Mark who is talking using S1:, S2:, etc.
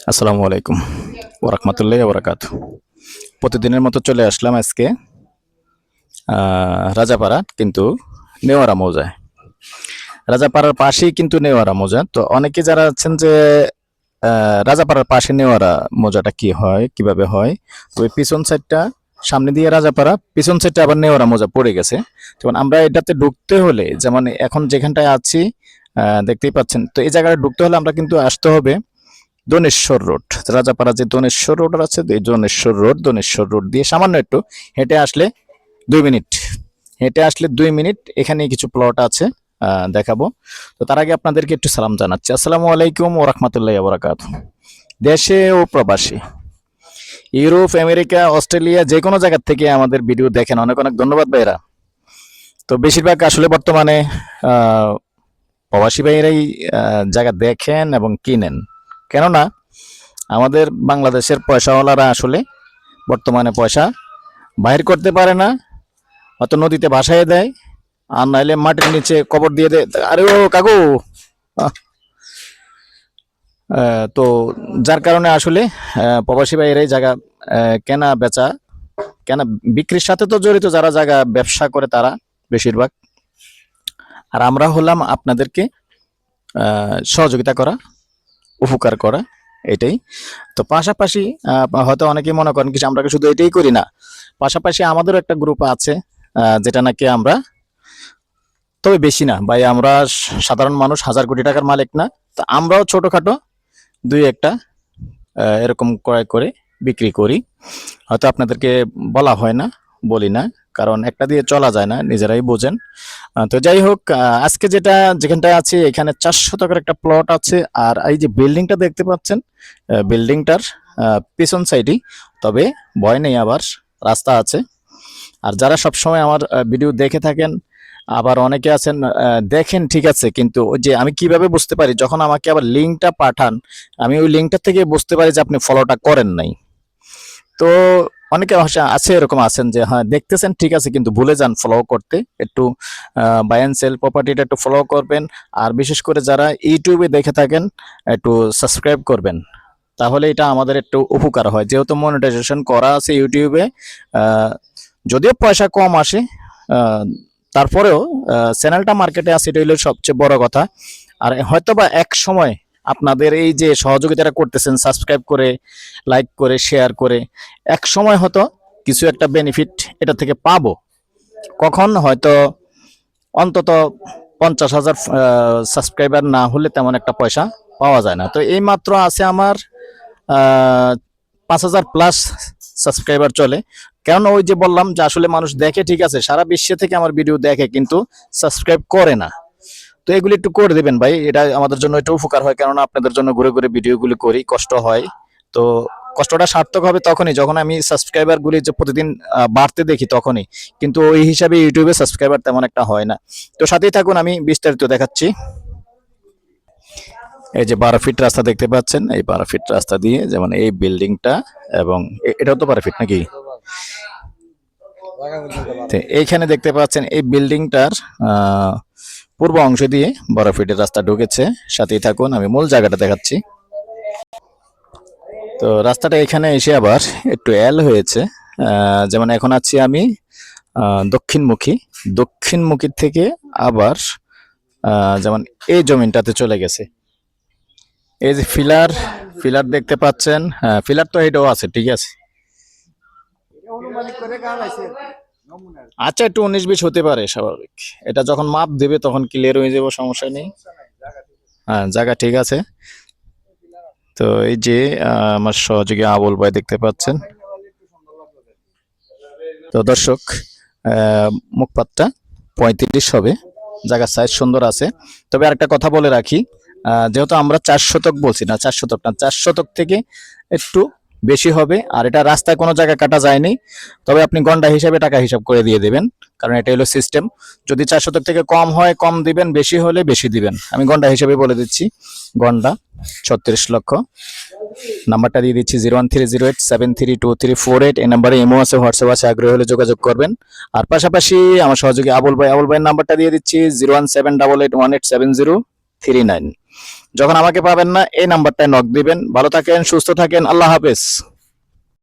S1: আসসালামু আলাইকুম ওয়া রাহমাতুল্লাহি ওয়া বারাকাতুহু। প্রতিদিনের মতো চলে আসলাম আজকে রাজাপাড়া, কিন্তু নেওয়ারা মৌজায়। রাজাপাড়ার পাশেই কিন্তু নেওয়ারা মৌজা। তো অনেকে যারা আছেন যে রাজাপাড়ার পাশে নেওয়ারা মৌজাটা কি হয়, কিভাবে হয়, তো ওই পিছন সাইডটা সামনে দিয়ে রাজাপাড়া, পিছন সাইডটা আবার নেওয়ারা মৌজা পড়ে গেছে। যেমন আমরা এটাতে ঢুকতে হলে, যেমন এখন যেখানটায় আছি দেখতেই পাচ্ছেন, তো এই জায়গায় ঢুকতে হলে আমরা কিন্তু আসতে হবে দনেশ্বর রোড। রাজাপাড়া যে দনেশ্বর রোড আছে, এই দনেশ্বর রোড দিয়ে সামান্য একটু হেঁটে আসলে 2 মিনিট, এখানে কিছু প্লট আছে, দেখাবো। তো তার আগে আপনাদেরকে একটু সালাম জানাচ্ছি। আসসালামু আলাইকুম ওয়া রাহমাতুল্লাহি ওয়া বারাকাতুহু। দেশে ও প্রবাসী, ইউরোপ, আমেরিকা, অস্ট্রেলিয়া, যে কোনো জায়গা থেকে আমাদের ভিডিও দেখেন, অনেক অনেক ধন্যবাদ ভাইরা। তো বেশিরভাগ আসলে বর্তমানে প্রবাসী ভাইরাই জায়গা দেখেন এবং কিনেন, কেননা আমাদের বাংলাদেশের পয়সাওয়ালারা আসলে বর্তমানে পয়সা বাহির করতে পারে না, হয়তো নদীতে ভাসায় দেয়, আর নাইলে মাটির নিচে কবর দিয়ে দেয়। আরে ও কাকু, তো যার কারণে আসলে প্রবাসী ভাইয়েরাই জায়গা কেনা বেচা, কেনা বিক্রির সাথে তো জড়িত যারা জায়গা ব্যবসা করে তারা বেশিরভাগ। আর আমরা হলাম আপনাদেরকে সহযোগিতা করা, উপকার করা, এটাই। তো পাশাপাশি হয়তো অনেকেই মনে করেন কি আমরা শুধু এটাই করি না, পাশাপাশি আমাদেরও একটা গ্রুপ আছে যেটা নাকি আমরা, তবে বেশি না ভাই, আমরা সাধারণ মানুষ, হাজার কোটি টাকার মালিক না। তো আমরাও ছোটখাটো দুই একটা এরকম ক্রয় করে বিক্রি করি। হয়তো আপনাদেরকে বলা হয় না, বলি না, কারণ একটা দিয়ে চলা যায় না, নিজেরাই বোঝেন। তো যাই হোক, আজকে যেখানটায় আছে এখানে 4 শতকের একটা প্লট আছে। আর এই যে বিল্ডিংটা দেখতে পাচ্ছেন, বিল্ডিংটার পিছন সাইডই, তবে ভয় নেই, আবার রাস্তা আছে। আর যারা সবসময় আমার ভিডিও দেখে থাকেন, আবার অনেকে আছেন দেখেন ঠিক আছে, কিন্তু ওই যে আমি কিভাবে বুঝতে পারি, যখন আমাকে আবার লিঙ্কটা পাঠান, আমি ওই লিঙ্কটা থেকে বুঝতে পারি যে আপনি ফলোটা করেন নাই। তো অনেকে আছে, এরকম আছেন যে হ্যাঁ দেখতেছেন ঠিক আছে, কিন্তু ভুলে যান ফলো করতে। একটু বাই অ্যান্ড সেল প্রপার্টিটা একটু ফলো করবেন। আর বিশেষ করে যারা ইউটিউবে দেখে থাকেন, একটু সাবস্ক্রাইব করবেন, তাহলে এটা আমাদের একটু উপকার হয়। যেহেতু মনিটাইজেশন করা আছে ইউটিউবে, যদিও পয়সা কম আসে, তারপরেও চ্যানেলটা মার্কেটে আছে, এটা হলো সবচেয়ে বড় কথা। আর হয়তোবা এক সময় আপনাদের এই যে সহযোগিতাটা করতেছেন, সাবস্ক্রাইব করে, লাইক করে, শেয়ার করে, এক সময় হয়তো কিছু একটা বেনিফিট এটা থেকে পাবো। কখন হয়তো অন্তত 50,000 সাবস্ক্রাইবার না হলে তেমন একটা পয়সা পাওয়া যায় না। তো এই মাত্র আছে আমার 5,000 প্লাস সাবস্ক্রাইবার চলে। কেন ওই যে বললাম যে আসলে মানুষ দেখে ঠিক আছে, সারা বিশ্ব থেকে আমার ভিডিও দেখে, কিন্তু সাবস্ক্রাইব করে না। তো এগুলি একটু করে দেবেন ভাই, এটা আমাদের জন্য একটু উপকার হয়, কেননা আপনাদের জন্য ঘুরে ঘুরে ভিডিওগুলি করি, কষ্ট হয়। তো কষ্টটা সার্থক হবে তখনই যখন আমি সাবস্ক্রাইবার গুলি যে প্রতিদিন বাড়তে দেখি, তখনই। কিন্তু ওই হিসাবে ইউটিউবে সাবস্ক্রাইবার তেমন একটা হয় না। তো সাথেই থাকুন, আমি বিস্তারিত দেখাচ্ছি। এই যে 12 ফিট রাস্তা দেখতে পাচ্ছেন, এই 12 ফিট রাস্তা দিয়ে যেমন এই বিল্ডিংটা, এবং এটাও তো 12 ফিট নাকি, এইখানে দেখতে পাচ্ছেন এই বিল্ডিংটার পূর্ব অংশ দিয়ে 12 ফিটের রাস্তা ঢুকেছে। সাথেই থাকুন, আমি মূল জায়গাটা দেখাচ্ছি। তো রাস্তাটা এখানে এসে আবার একটু এল হয়েছে, যেমন এখন আছি আমি দক্ষিণমুখী থেকে আবার যেমন এই জমিনটাতে চলে গেছে। এই যে ফিলার দেখতে পাচ্ছেন, হ্যাঁ ফিলার তো এটাও আছে, ঠিক আছে। আচ্ছা, একটু 19-20 হতে পারে, স্বাভাবিক। এটা যখন মাপ দেবে তখন ক্লিয়ার হয়ে যাবে, সমস্যা নেই। হ্যাঁ, জায়গা ঠিক আছে। তো এই যে আমার সহযোগী আবুল ভাই দেখতে পাচ্ছেন। তো দর্শক, মুখপাতটা 35 হবে, জায়গার সাইজ সুন্দর আছে। তবে আরেকটা কথা বলে রাখি, যেহেতু আমরা 4 শতক বলছি না, 4 শতক না, 4 শতক থেকে একটু বেশি হবে। আর এটা রাস্তায় কোনো জায়গায় কাটা যায়নি, তবে আপনি গন্ডা হিসাবে টাকা হিসাব করে দিয়ে দেবেন, কারণ এটা হলো সিস্টেম। যদি 4 শতক থেকে কম হয় কম দিবেন, বেশি হলে বেশি দিবেন। আমি গন্ডা হিসাবে বলে দিচ্ছি, গন্ডা 36 লক্ষ। নাম্বারটা দিয়ে দিচ্ছি 01308732348। এই নাম্বারে ইমো আছে, হোয়াটসঅ্যাপ আছে, আগ্রহী হলে যোগাযোগ করবেন। আর পাশাপাশি আমার সহযোগী আবুল ভাইয়ের নাম্বারটা দিয়ে দিচ্ছি 017881870। যখন আমাকে পাবেন না এই নাম্বারটায় নক দিবেন। ভালো থাকেন, সুস্থ থাকেন, আল্লাহ হাফেজ।